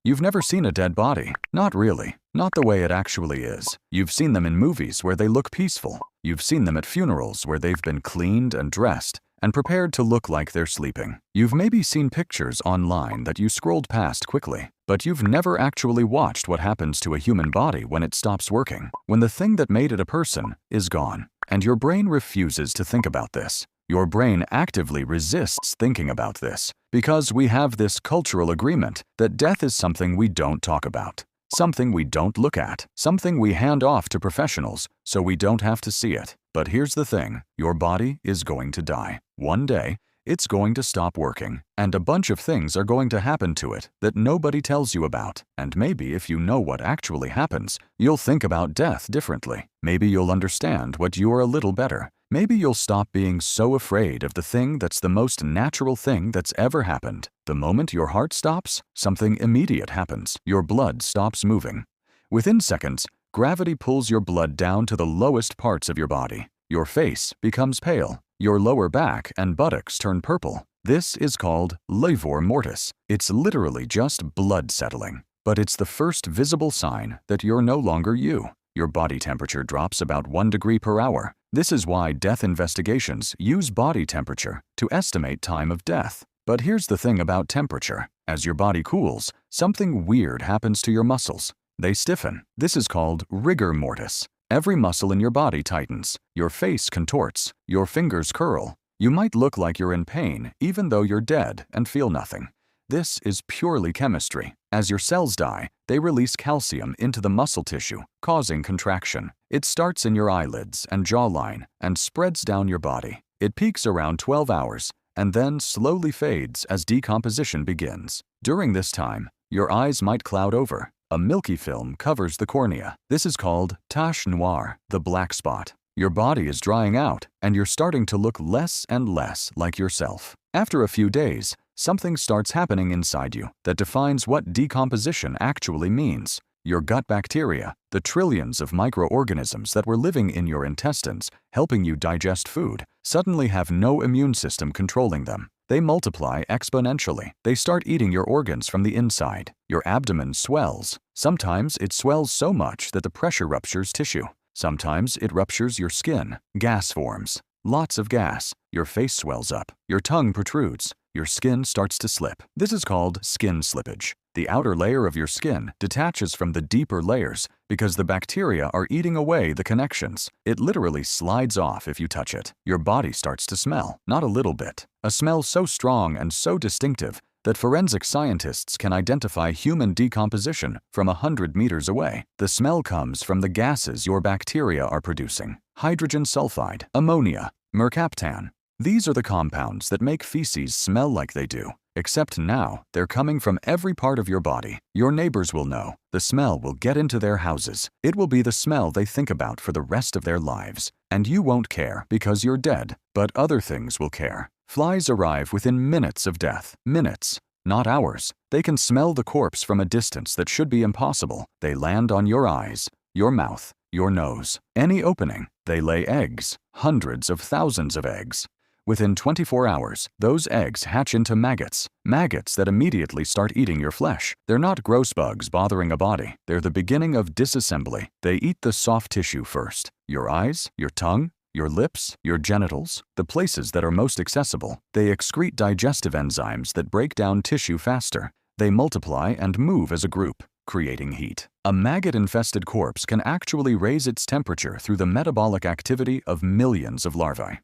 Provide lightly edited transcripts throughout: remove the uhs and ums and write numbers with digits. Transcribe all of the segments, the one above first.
You've never seen a dead body. Not really. Not the way it actually is. You've seen them in movies where they look peaceful. You've seen them at funerals where they've been cleaned and dressed and prepared to look like they're sleeping. You've maybe seen pictures online that you scrolled past quickly, but you've never actually watched what happens to a human body when it stops working, when the thing that made it a person is gone. And your brain refuses to think about this. Your brain actively resists thinking about this because we have this cultural agreement that death is something we don't talk about, something we don't look at, something we hand off to professionals so we don't have to see it. But here's the thing, your body is going to die. One day, it's going to stop working, and a bunch of things are going to happen to it that nobody tells you about. And maybe if you know what actually happens, you'll think about death differently. Maybe you'll understand what you are a little better. Maybe you'll stop being so afraid of the thing that's the most natural thing that's ever happened. The moment your heart stops, something immediate happens. Your blood stops moving. Within seconds, gravity pulls your blood down to the lowest parts of your body. Your face becomes pale. Your lower back and buttocks turn purple. This is called livor mortis. It's literally just blood settling. But it's the first visible sign that you're no longer you. Your body temperature drops about 1 degree per hour. This is why death investigations use body temperature to estimate time of death. But here's the thing about temperature. As your body cools, something weird happens to your muscles. They stiffen. This is called rigor mortis. Every muscle in your body tightens. Your face contorts. Your fingers curl. You might look like you're in pain, even though you're dead and feel nothing. This is purely chemistry. As your cells die, they release calcium into the muscle tissue, causing contraction. It starts in your eyelids and jawline and spreads down your body. It peaks around 12 hours and then slowly fades as decomposition begins. During this time, your eyes might cloud over. A milky film covers the cornea. This is called tache noire, the black spot. Your body is drying out, and you're starting to look less and less like yourself. After a few days, something starts happening inside you that defines what decomposition actually means. Your gut bacteria, the trillions of microorganisms that were living in your intestines, helping you digest food, suddenly have no immune system controlling them. They multiply exponentially. They start eating your organs from the inside. Your abdomen swells. Sometimes it swells so much that the pressure ruptures tissue. Sometimes it ruptures your skin. Gas forms. Lots of gas. Your face swells up. Your tongue protrudes. Your skin starts to slip. This is called skin slippage. The outer layer of your skin detaches from the deeper layers because the bacteria are eating away the connections. It literally slides off if you touch it. Your body starts to smell, not a little bit. A smell so strong and so distinctive that forensic scientists can identify human decomposition from 100 meters away. The smell comes from the gases your bacteria are producing. Hydrogen sulfide, ammonia, mercaptan. These are the compounds that make feces smell like they do. Except now, they're coming from every part of your body. Your neighbors will know. The smell will get into their houses. It will be the smell they think about for the rest of their lives. And you won't care because you're dead, but other things will care. Flies arrive within minutes of death. Minutes, not hours. They can smell the corpse from a distance that should be impossible. They land on your eyes, your mouth, your nose, any opening. They lay eggs, hundreds of thousands of eggs. Within 24 hours, those eggs hatch into maggots. Maggots that immediately start eating your flesh. They're not gross bugs bothering a body. They're the beginning of disassembly. They eat the soft tissue first. Your eyes, your tongue, your lips, your genitals, the places that are most accessible. They excrete digestive enzymes that break down tissue faster. They multiply and move as a group, creating heat. A maggot-infested corpse can actually raise its temperature through the metabolic activity of millions of larvae.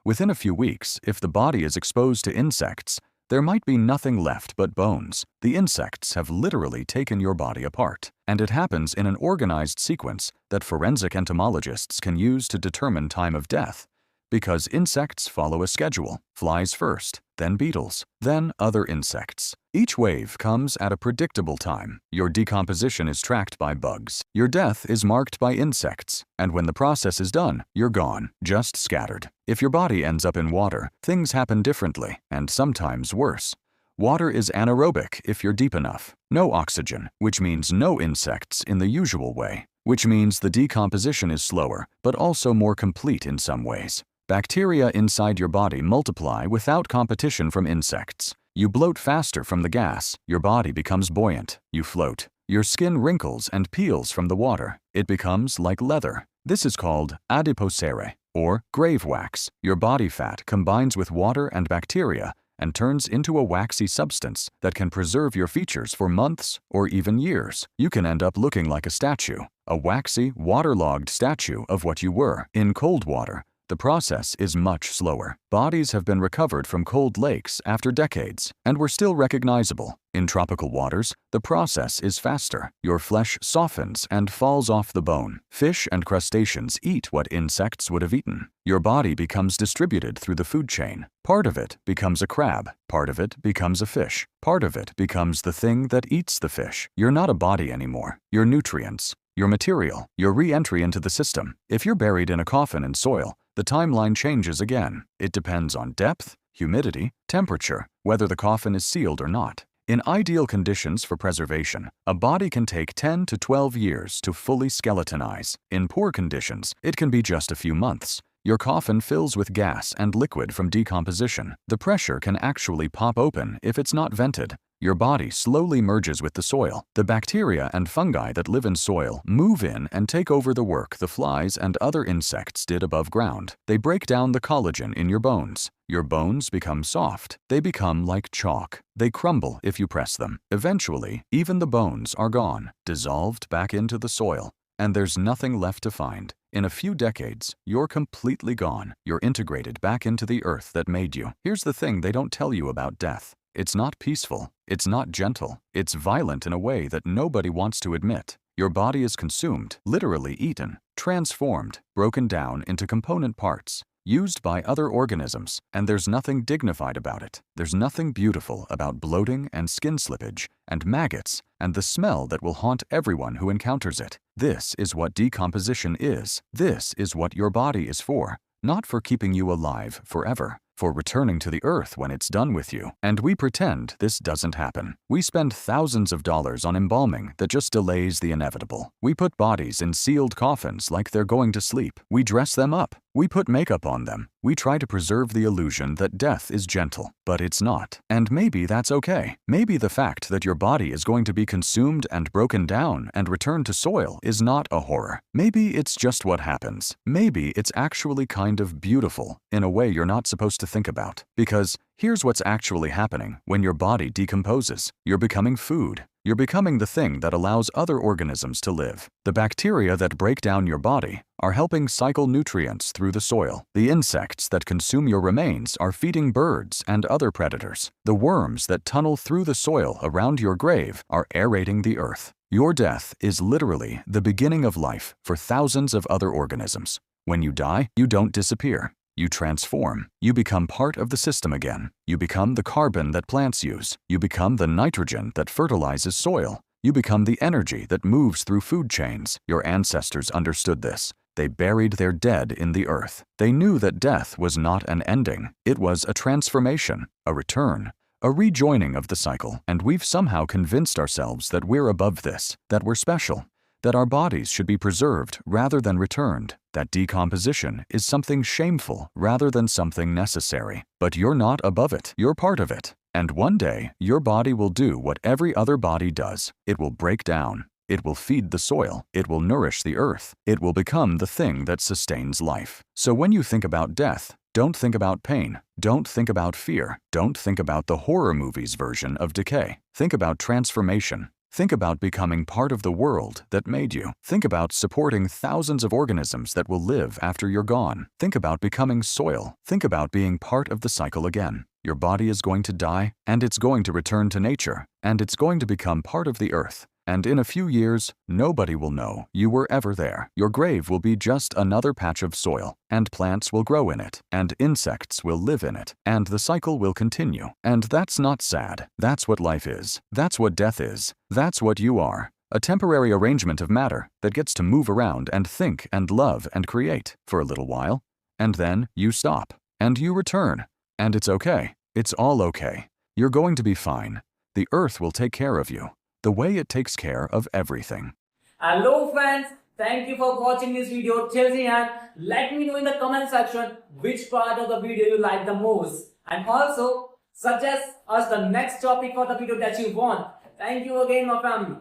Within a few weeks, if the body is exposed to insects, there might be nothing left but bones. The insects have literally taken your body apart, and it happens in an organized sequence that forensic entomologists can use to determine time of death. Because insects follow a schedule. Flies first, then beetles, then other insects. Each wave comes at a predictable time. Your decomposition is tracked by bugs. Your death is marked by insects. And when the process is done, you're gone, just scattered. If your body ends up in water, things happen differently, and sometimes worse. Water is anaerobic if you're deep enough. No oxygen, which means no insects in the usual way, which means the decomposition is slower, but also more complete in some ways. Bacteria inside your body multiply without competition from insects. You bloat faster from the gas. Your body becomes buoyant. You float. Your skin wrinkles and peels from the water. It becomes like leather. This is called adipocere, or grave wax. Your body fat combines with water and bacteria and turns into a waxy substance that can preserve your features for months or even years. You can end up looking like a statue, a waxy, waterlogged statue of what you were. In cold water, the process is much slower. Bodies have been recovered from cold lakes after decades and were still recognizable. In tropical waters, the process is faster. Your flesh softens and falls off the bone. Fish and crustaceans eat what insects would have eaten. Your body becomes distributed through the food chain. Part of it becomes a crab. Part of it becomes a fish. Part of it becomes the thing that eats the fish. You're not a body anymore. You're nutrients. Your material, your re-entry into the system. If you're buried in a coffin in soil, the timeline changes again. It depends on depth, humidity, temperature, whether the coffin is sealed or not. In ideal conditions for preservation, a body can take 10 to 12 years to fully skeletonize. In poor conditions, it can be just a few months. Your coffin fills with gas and liquid from decomposition. The pressure can actually pop open if it's not vented. Your body slowly merges with the soil. The bacteria and fungi that live in soil move in and take over the work the flies and other insects did above ground. They break down the collagen in your bones. Your bones become soft. They become like chalk. They crumble if you press them. Eventually, even the bones are gone, dissolved back into the soil, and there's nothing left to find. In a few decades, you're completely gone. You're integrated back into the earth that made you. Here's the thing they don't tell you about death. It's not peaceful. It's not gentle. It's violent in a way that nobody wants to admit. Your body is consumed, literally eaten, transformed, broken down into component parts, used by other organisms, and there's nothing dignified about it. There's nothing beautiful about bloating and skin slippage and maggots and the smell that will haunt everyone who encounters it. This is what decomposition is. This is what your body is for, not for keeping you alive forever, for returning to the earth when it's done with you. And we pretend this doesn't happen. We spend thousands of dollars on embalming that just delays the inevitable. We put bodies in sealed coffins like they're going to sleep. We dress them up. We put makeup on them. We try to preserve the illusion that death is gentle, but it's not. And maybe that's okay. Maybe the fact that your body is going to be consumed and broken down and returned to soil is not a horror. Maybe it's just what happens. Maybe it's actually kind of beautiful in a way you're not supposed to think about. Because here's what's actually happening when your body decomposes. You're becoming food. You're becoming the thing that allows other organisms to live. The bacteria that break down your body are helping cycle nutrients through the soil. The insects that consume your remains are feeding birds and other predators. The worms that tunnel through the soil around your grave are aerating the earth. Your death is literally the beginning of life for thousands of other organisms. When you die, you don't disappear. You transform. You become part of the system again. You become the carbon that plants use. You become the nitrogen that fertilizes soil. You become the energy that moves through food chains. Your ancestors understood this. They buried their dead in the earth. They knew that death was not an ending. It was a transformation, a return, a rejoining of the cycle. And we've somehow convinced ourselves that we're above this, that we're special, that our bodies should be preserved rather than returned, that decomposition is something shameful rather than something necessary. But you're not above it, you're part of it. And one day, your body will do what every other body does. It will break down. It will feed the soil. It will nourish the earth. It will become the thing that sustains life. So when you think about death, don't think about pain. Don't think about fear. Don't think about the horror movies version of decay. Think about transformation. Think about becoming part of the world that made you. Think about supporting thousands of organisms that will live after you're gone. Think about becoming soil. Think about being part of the cycle again. Your body is going to die, and it's going to return to nature, and it's going to become part of the earth. And in a few years, nobody will know you were ever there. Your grave will be just another patch of soil, and plants will grow in it, and insects will live in it, and the cycle will continue. And that's not sad. That's what life is. That's what death is. That's what you are. A temporary arrangement of matter that gets to move around and think and love and create for a little while. And then you stop, and you return. And it's okay. It's all okay. You're going to be fine. The earth will take care of you, the way it takes care of everything. Hello friends, thank you for watching this video till the end. Let me know in the comment section which part of the video you like the most. And also, Suggest us the next topic for the video that you want. Thank you again, my family.